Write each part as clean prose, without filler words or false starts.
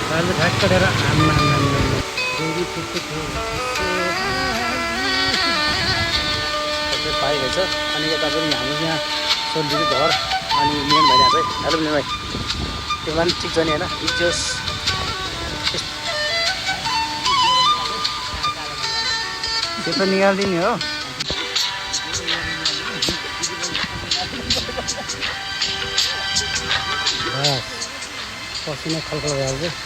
दालले घाँस काटेर आम्मा फेरि त्यस्तो पाइरहेछ। अनि यता पनि हाम्रो यहाँ सोल्जीको घर अनि मिलन भइरहेको छ है। हेलो मिलन भाइ, त्यो पनि ठिक छ नि होइन? इजोस् त्यो त निकालिदिने हो। बस पसिना खलखल भएर चाहिँ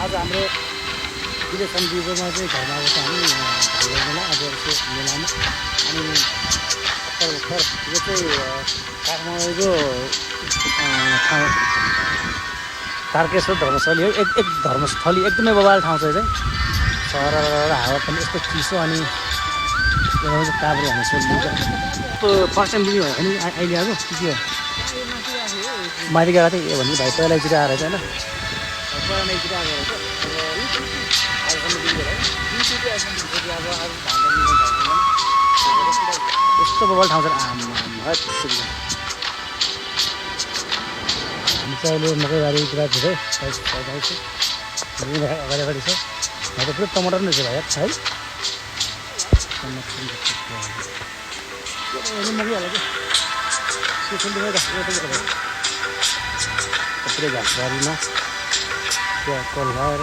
आज हाम्रो विदेशन दिगोमा चाहिँ घरमा आएको छ हामी मेला आज यसो मेलामा। अनि भर्खर यो चाहिँ काठमाडौँको ठाउँ तारकेश्वर धर्मस्थली हो। एक धर्मस्थली एकदमै बबाल ठाउँ छ चाहिँ सहर हावा पनि यस्तो चिसो। अनि एउटा चाहिँ काभ्रे हामी सोधिदिन्छ फर्स्ट टाइम दिने भयो भने अहिले आएको के हो माथि गएको थिएँ यो भन्ने भाइ पहिला एकचोटि आएर चाहिँ होइन पहिला एकचोटि आएको रहेछ। यस्तो बबाल ठाउँ छ हामी चाहिँ अहिले मकैबारीतिर धेरै अगाडि अगाडि छ। यहाँ त पुरै टमाटर नै छ भाइ है। मकै हाल्यो पुरै घाँसबारीमा त्यहाँ कल लगाएर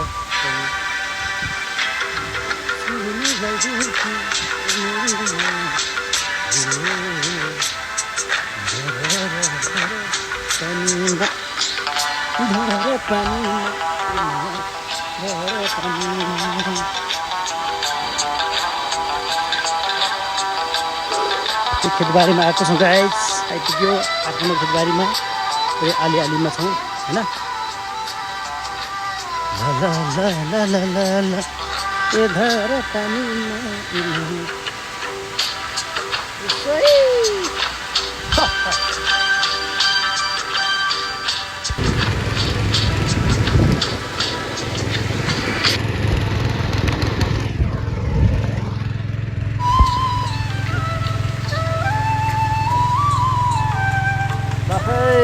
खेतबारीमा आएको छौँ गाइस। आइपुग्यो आफ्नो खेतबारीमा आलीमा छौँ होइन।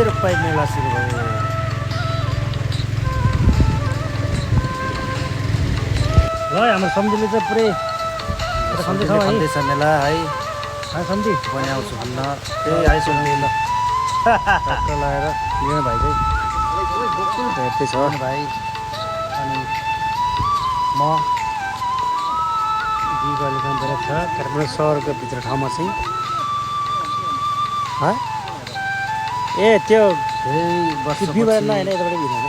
रुपाई मेला सुरु भयो। ल हाम्रो सम्झीले चाहिँ पुरै सन्देश मेला है सम्झी पनि आउँछु भन्न त्यही आइसक्यो ल लगाएर लिने भाइ चाहिँ हेर्दै छ भाइ। अनि म दिवाली गएर छ काठमाडौँ सहरको भित्र ठाउँमा चाहिँ है। ए त्यो बिहिबार नआएन यताबाट भित्र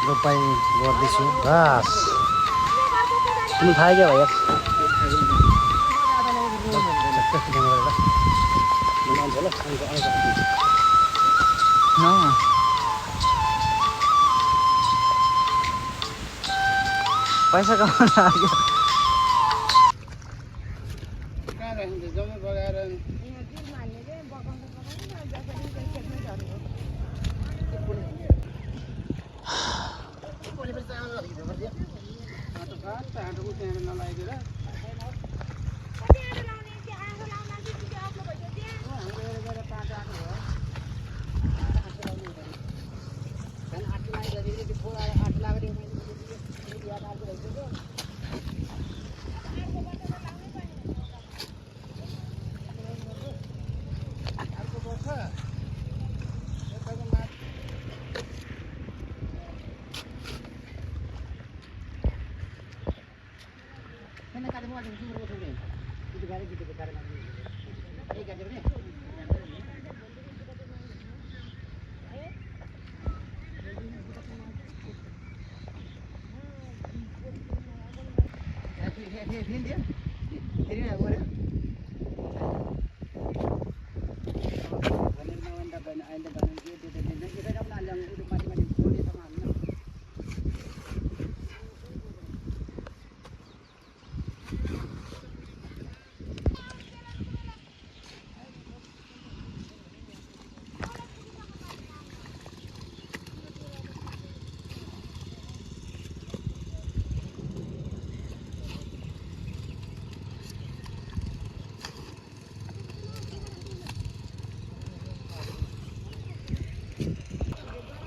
रोपाइ गर्दैछु घाँस तिमी थाहा क्या भाइ पैसा कमाउन लाग्यो।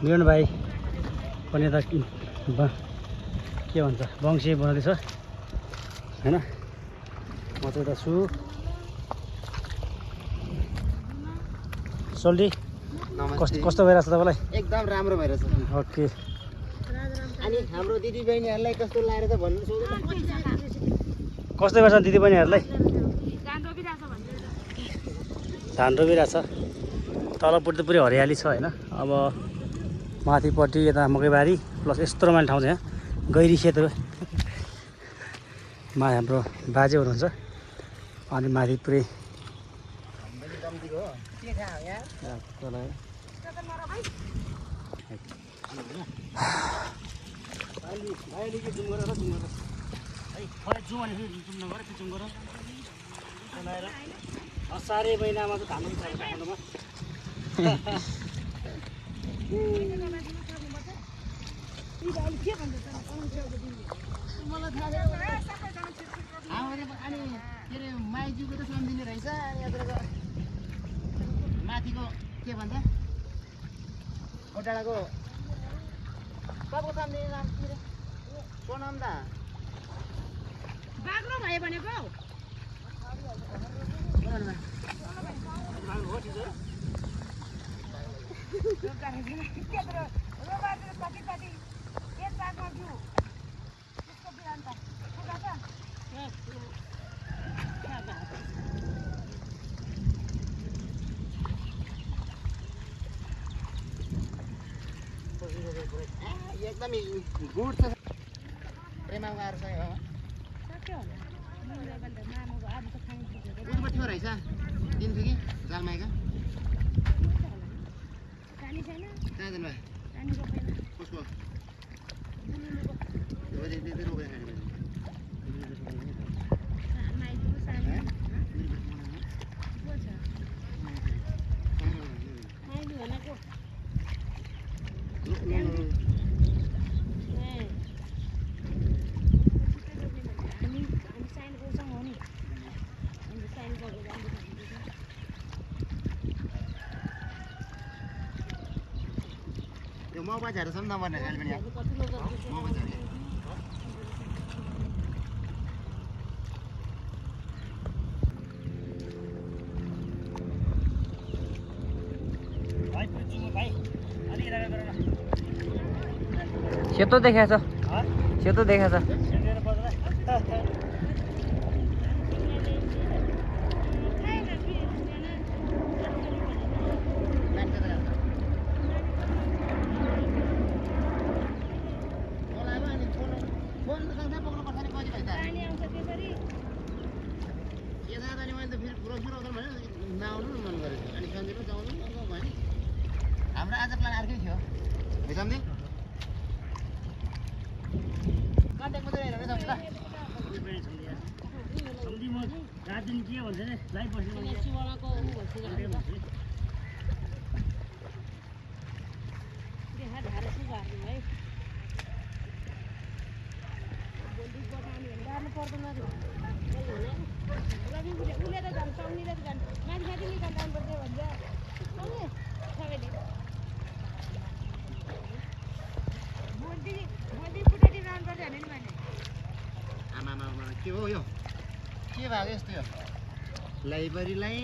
मिलन भाइ पनि यता के भन्छ वंशी बनाउँदैछ हैन। म चाहिँ यता छु। सोल्डी कस्तो भइरहेछ तपाईँलाई? एकदम राम्रो भइरहेछ। ओके। अनि हाम्रो दिदी बहिनीहरूलाई कस्तो लागेर त भन्नु सोध्नु। कस्तो गर्छ दिदी बहिनीहरूलाई? धान रोपिरहेछ। तलपट्टि त पुरै हरियाली छ होइन। अब माथिपट्टि यता मकैबारी प्लस यस्तो रमाइलो ठाउँ छ यहाँ गैरी खेतहरू। हाम्रो बाजे हुनुहुन्छ अनि माथि पुरै असारे महिनामा त धान रोप्छ खानुमा। अनि के अरे माइजूको त सम्झिने रहेछ। अनि यत्रको माथिको के भन्छ गोटाडाको सबको सम्झिने नाम के अरे सोनम दा बाग्रो भयो भनेको एकदमै गुड छ। प्रेमा गएर चाहिँ हो उठ्यो रहेछ दिन्छु कि जालमाइका कहाँ जानु भयो कसको म बजारसम्म नभर्ने खाले पनि म बजार सेतो देखाएछ सेतो देखाएछ हाम्रो आज प्लान अर्कै थियो सम्झे कन्ट्याक्ट मात्रै हेरेर सम्झे सम्झी म रात दिन के भन्छ नि लाइभ बस्नु आमामा के हो यो के भएको यस्तो यो लाइब्रेरीलाई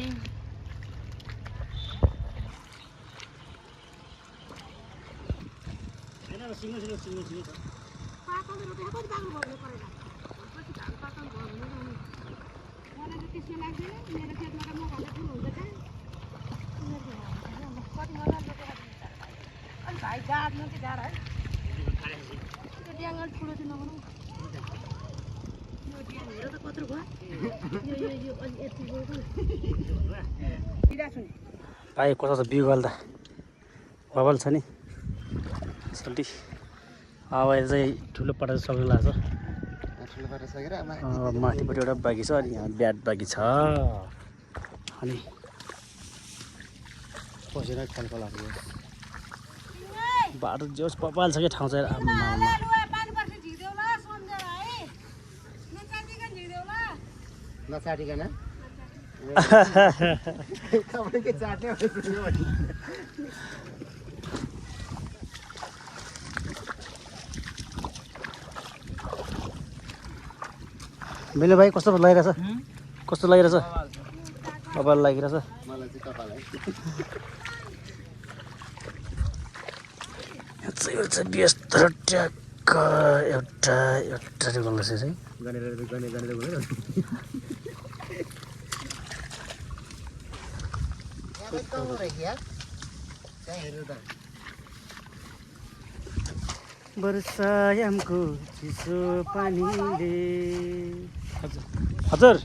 भाइ कस्तो छ बिउ गल्दा बबल छ नि सोल्टी। अब अहिले चाहिँ ठुलो पटा सक्नु लाग्छ। माथिपट्टि एउटा बाँकी छ अनि यहाँ ब्याट बाँकी छ अनि पसेर कलकलाहरू बाटो जोस् बबाल छ कि ठाउँ चाहिँ नचाटिकन मिनु भाइ कस्तो लागिरहेछ कस्तो लागिरहेछ कपाल लागिरहेछ मलाई चाहिँ कपाल है यो चाहिँ व्यस्त ट्याक्क एउटा गल्ला चाहिँ गनेर गयो वर्षायामको चिसो पानीले हजुर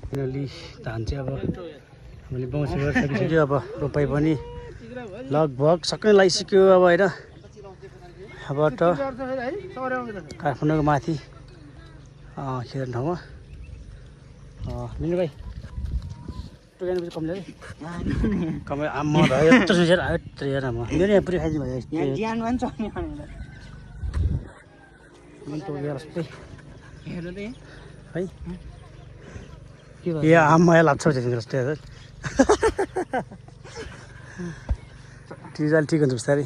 फाइनली धान चाहिँ अब हामीले बाउँसी गरिसकिसक्यो अब रोपाइ पनि लगभग सबै लगाइसक्यो अब होइन यहाँबाट काठमाडौँको माथि खेल्ने ठाउँमा मिनु भाइ टोकाएपछि कम ल्यायो कमै आम्मा भयो यत्रो सोचेर यत्रो हेर म मेरो यहाँ पुरै खाइदिनु भयो सबै हेर्नु त है ए आम्मा लाग्छ जस्तै हजुर ठिक अहिले ठिक हुन्छ बिस्तारै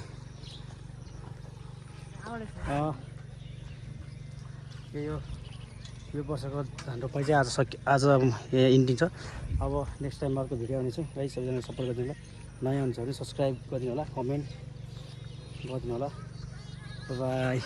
यो वर्षको धान रोपाइ चाहिँ आज यहाँ इन्डिङ छ अब नेक्स्ट टाइम अर्को भिडियो आउनेछु है सबैजना सपोर्ट गरिदिनु होला नयाँ हुन्छ भने सब्सक्राइब गरिदिनु होला कमेन्ट गरिदिनु होला बाई